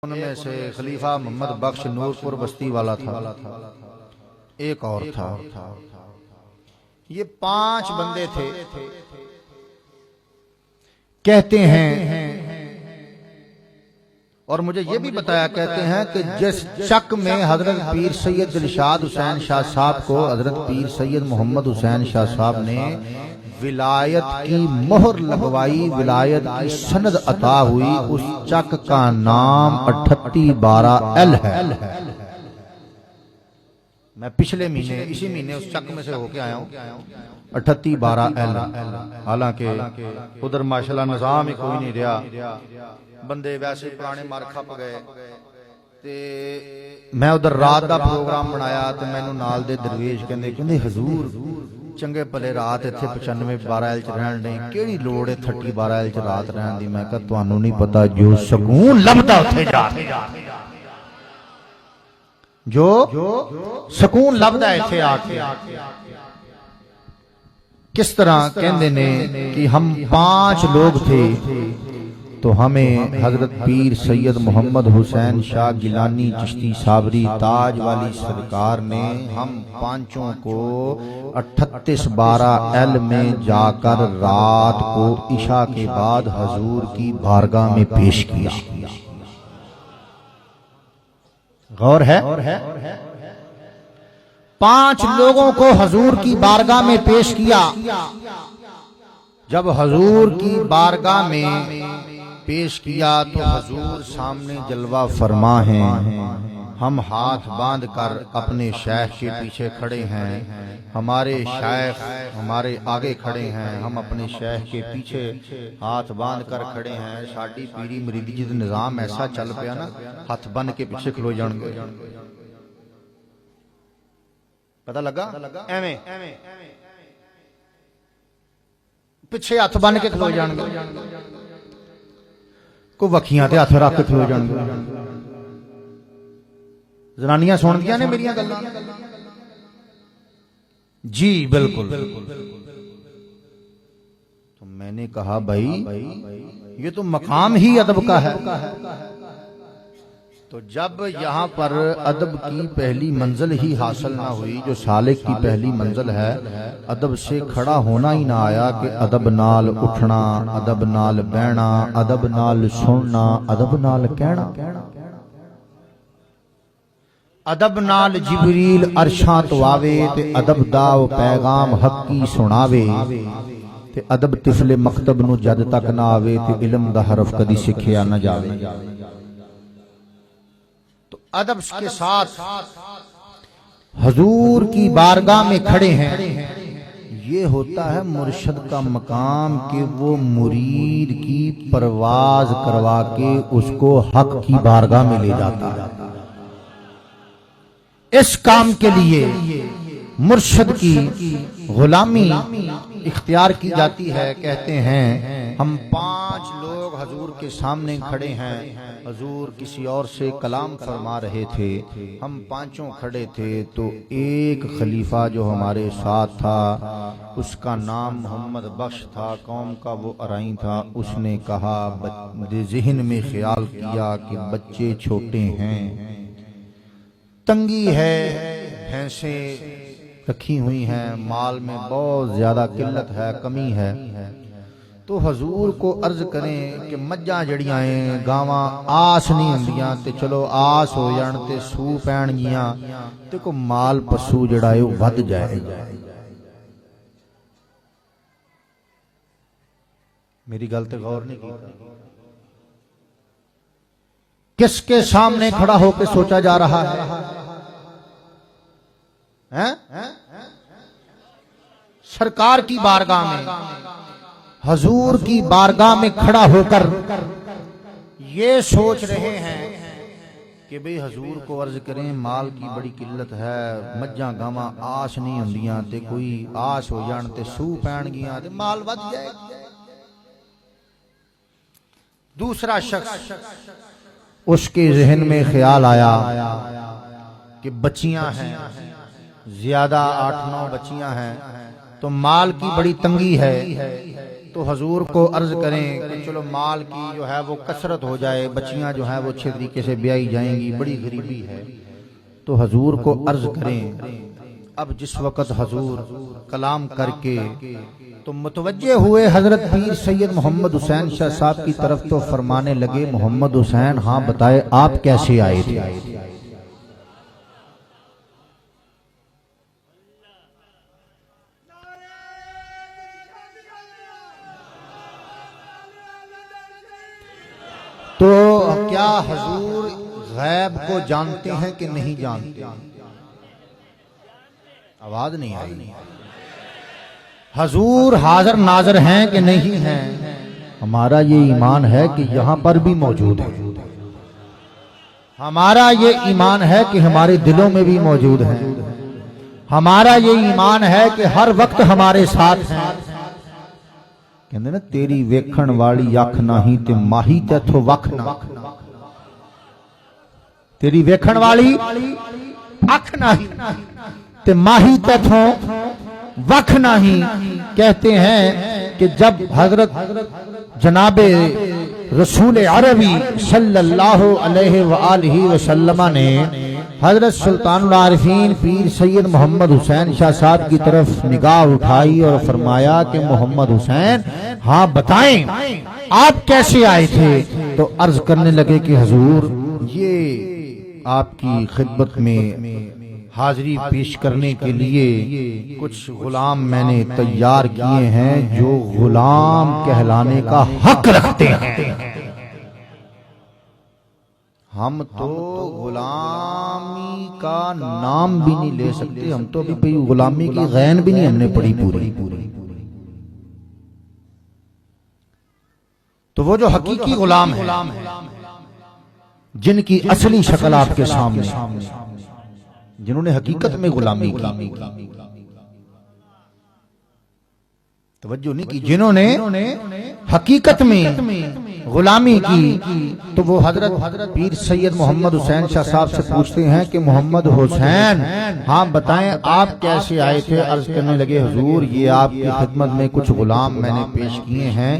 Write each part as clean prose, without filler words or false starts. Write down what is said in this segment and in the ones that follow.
उनमें से खलीफा मोहम्मद बख्श नूरपुर बस्ती वाला था, एक और था। ये 5 बंदे थे। कहते हैं और मुझे ये भी बताया, कहते हैं कि जिस शक में हजरत पीर सैयद दिलशाद हुसैन शाह साहब को हजरत पीर सैयद मोहम्मद हुसैन शाह साहब ने विलायत की मोहर लगवाई, विलायत की सनद अता हुई, उस चक का नाम 3812L है। मैं पिछले महीने इसी महीने उस चक में से होके आया हूँ, 3812L। हालांकि उधर माशाल्लाह निजाम ही कोई नहीं रहा, बंदे वैसे पुराने मार खप गए। ते मैं उधर रात का प्रोग्राम बनाया तो मैनू नाल दे दरवेश कहंदे हजूर चंगे भले रात इत्थे 9512L च रहन नहीं, केड़ी लोड़ है 3012L च रात रहन दी। मैं कहा तुहानू नहीं पता जो सकून लभदा उत्थे जाके, जो सकून लभदा इत्थे आके। किस तरह कहंदे ने कि हम 5 लोग थे तो हमें हजरत पीर सैयद मोहम्मद हुसैन शाह गिलानी चिश्ती साबरी ताज वाली सरकार ने हम 5 को 3812L में जाकर रात को इशा के बाद हजूर की बारगाह में पेश किया। गौर है, 5 लोगों को हजूर की बारगाह में पेश किया। जब हजूर की बारगाह में पेश किया तो हजूर सामने जलवा फरमा हैं। हम हाथ बांध कर अपने शेख के पीछे खड़े हैं, हमारे शेख हमारे आगे खड़े हैं, हम अपने शेख के पीछे हाथ बांध कर खड़े हैं। साडी पीरी मरीदी जी दा निजाम ऐसा चल पिया ना, हाथ बन के पीछे खलो जाणगे। पता लगा एवें पिछे हाथ बन के खलो जाणगे, को वखियां ते हथ रख के खलो जाणगे। जनानियां सुनदियां ने मेरियां गल्लां जी, बिल्कुल। तो मैंने कहा भाई ये तो मकाम ही अदब का है। तो जब यहाँ पर अदब की पहली मंजिल ही हासिल ना हुई, जो सालिक की पहली मंजिल है, अदब से खड़ा होना ही ना आया कि अदब नाल उठना, अदब नाल बहना, अदब नाल सुनना, अदब नाल कहना, अदब नाल जिबरील अरशां तो आवे ते अदब दा पैगाम हक की सुनावे, ते अदब तिफले मकतब नू जद तक ना आवे ते इल्म दा हरफ कदी सिखिया ना जावे। अदब के साथ हजूर की बारगाह में खड़े हैं। ये होता है मुर्शद का मकाम कि वो मुरीद की परवाज करवा के उसको हक की बारगाह में ले जाता है। इस काम के लिए मुर्शद की गुलामी इख्तियार की जाती है। कहते हैं हम 5 लोग हजूर के सामने खड़े हैं, हजूर किसी और से कलाम फरमा रहे थे, हम 5 खड़े थे। तो एक खलीफा जो हमारे साथ था, उसका नाम मोहम्मद बख्श था, कौम का वो अराई था। उसने कहा, ज़हन में ख्याल किया कि बच्चे छोटे हैं, तंगी है, भैंसें रखी हुई हैं, माल में बहुत ज्यादा किल्लत है, कमी है। तो हजूर को अर्ज करें कि मज्जां जड़ियां हैं, गावां आस नहीं हुंदियां, ते चलो आस हो जाण ते सू पैणगियां ते को माल पशु जड़ा है वध जाए। मेरी गल ते गौर नहीं की। किसके सामने खड़ा होकर सोचा जा रहा है? सरकार की बारगाह में, हजूर की बारगाह में खड़ा होकर ये सोच रहे हैं कि भाई हजूर को अर्ज करें माल की बड़ी किल्लत है, मज्जां गावां आस नहीं हुंदियां ते कोई आस हो जाण ते सूह पैणगियां ते माल वध जाए। दूसरा शख्स, उसके जहन में ख्याल आया कि बच्चियां हैं, ज्यादा 8-9 बच्चियां हैं, तो माल की बड़ी तंगी है, तो तो हजूर को अर्ज करें कि चलो माल की जो है वो कसरत हो जाए, बच्चियां जो है वो अच्छे तरीके से ब्याई जाएंगी, बड़ी गरीबी है। तो हजूर को अर्ज करें। अब जिस वक़्त हजूर कलाम करके तो मुतवज्जे हुए हजरत पीर सैयद मोहम्मद हुसैन शाह साहब की तरफ, तो फरमाने लगे, मोहम्मद हुसैन हाँ बताए आप कैसे आए थे? तो क्या हजूर गैब को जानते हैं कि नहीं जानते? आवाज नहीं आई। हजूर हाजिर नाजर हैं कि नहीं हैं? हमारा ये ईमान है कि यहां पर भी मौजूद है। हमारा ये ईमान है कि हमारे दिलों में भी मौजूद है। हमारा ये ईमान है कि हर वक्त हमारे साथ हैं। कहते ना, तेरी वेखण वाली अख नहीं ते माही तैथों वख ना। तेरी वेखण वाली अख नहीं ते माही तैथों वख नहीं। कहते हैं कि जब हजरत जनाबे रसूल अरबी सल्लल्लाहु अलैहि वसल्लम ने हजरत सुल्तानुल आरिफीन पीर सैयद मोहम्मद हुसैन शाह साहब की तरफ निगाह उठाई और फरमाया कि मोहम्मद हुसैन हाँ बताएं आप कैसे आए थे? तो अर्ज करने लगे कि हुजूर ये आपकी खिदमत में हाजिरी पेश करने के लिए कुछ गुलाम मैंने तैयार किए हैं जो गुलाम कहलाने का हक रखते हैं। हम तो गुलामी का नाम भी नहीं ले सकते, हम तो अभी गुलामी की गैन भी नहीं हमने पढ़ी पूरी। तो वो जो हकीकी गुलाम है, जिनकी असली शक्ल आपके सामने, जिन्होंने हकीकत में गुलामी की, तवज्जो नहीं की, जिन्होंने हकीकत में गुलामी की, तो वो हजरत पीर सैयद मोहम्मद हुसैन शाह साहब से पूछते हैं कि मोहम्मद हुसैन हाँ बताएं आप कैसे आए थे? अर्ज करने लगे हुजूर ये आपकी खिदमत में कुछ गुलाम मैंने पेश किए हैं,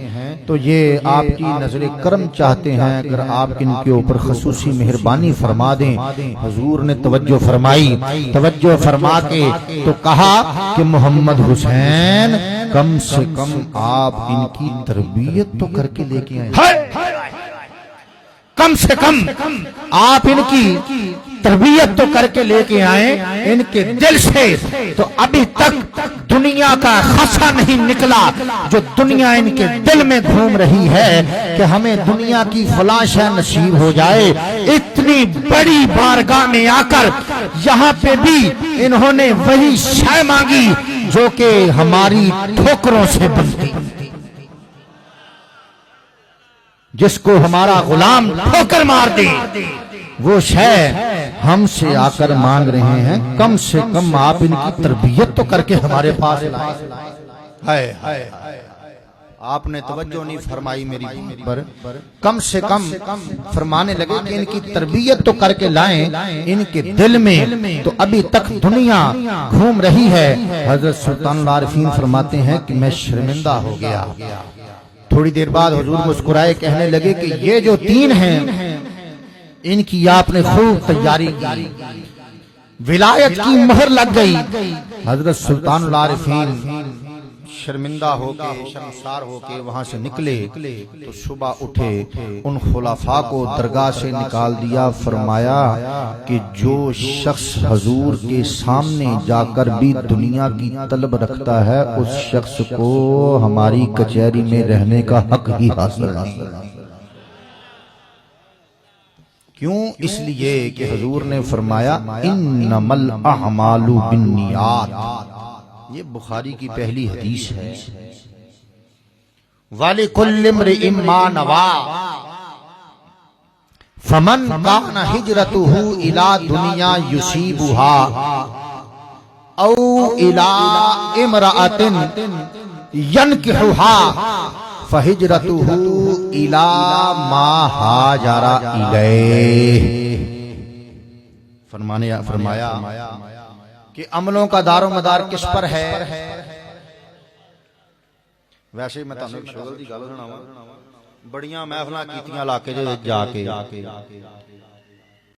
तो ये आपकी नजर करम चाहते हैं, अगर आप इनके ऊपर खसूसी मेहरबानी फरमा दें। हुजूर ने तवज्जो फरमाई, तवज्जो फरमा के तो कहा कि मोहम्मद हुसैन कम से कम आप इनकी तरबियत तो करके लेके आए, कम से कम आप इनकी तरबियत तो करके लेके आए इनके दिल से। तो अभी तक दुनिया का खासा नहीं निकला जो दुनिया इनके दिल में घूम रही है कि हमें दुनिया की फलां शय नसीब हो जाए। इतनी बड़ी बारगाह में आकर यहाँ पे भी इन्होंने वही शय मांगी जो कि हमारी ठोकरों से बनती, जिसको हमारा गुलाम ठोकर मार दे, वो शय हमसे आकर मांग रहे हैं। कम से कम आप इनकी तरबियत तो करके हमारे पास लाए। आपने तवज्जो नहीं फरमाई मेरी पर, कम से कम फरमाने लगे कि इनकी तरबियत तो करके लाएं इनके दिल में, तो अभी तक दुनिया घूम रही है। हजरत सुल्तानुल आरिफीन फरमाते हैं कि मैं शर्मिंदा हो गया। थोड़ी देर बाद हुजूर मुस्कुराए, कहने लगे कि ये जो तीन हैं इनकी आपने खूब तैयारी की, विलायत की मोहर लग गई। हजरत सुल्तानुल आरिफीन शर्मिंदा होके शर्मसार होके वहां से निकले तो सुबह उठे, उन खुलाफा को दरगाह से निकाल दिया। फरमाया कि जो शख्स हजूर के सामने जाकर भी दुनिया की तलब रखता है उस शख्स को हमारी कचहरी में रहने का हक ही हासिल नहीं। क्यों? इसलिए कि हजूर ने फरमाया इन्नमल अअमालु बिन्नियात, ये बुखारी की पहली हदीस है। वालिकुल्लि इम्रिइन मा नवा फमन काना हिजरतुहु इला दुनिया युसीबुहा औ इला इमराअतिन यनकिहुहा फहिजरतुहु इला मा हाजरा इलैह। फरमाया कि अमलों का दारो मदार किस पर है? वैसे मैं तुहानू एक शुगल की गल सुणावां, बड़ियां महफिलां कीतियां इलाके दे विच जाके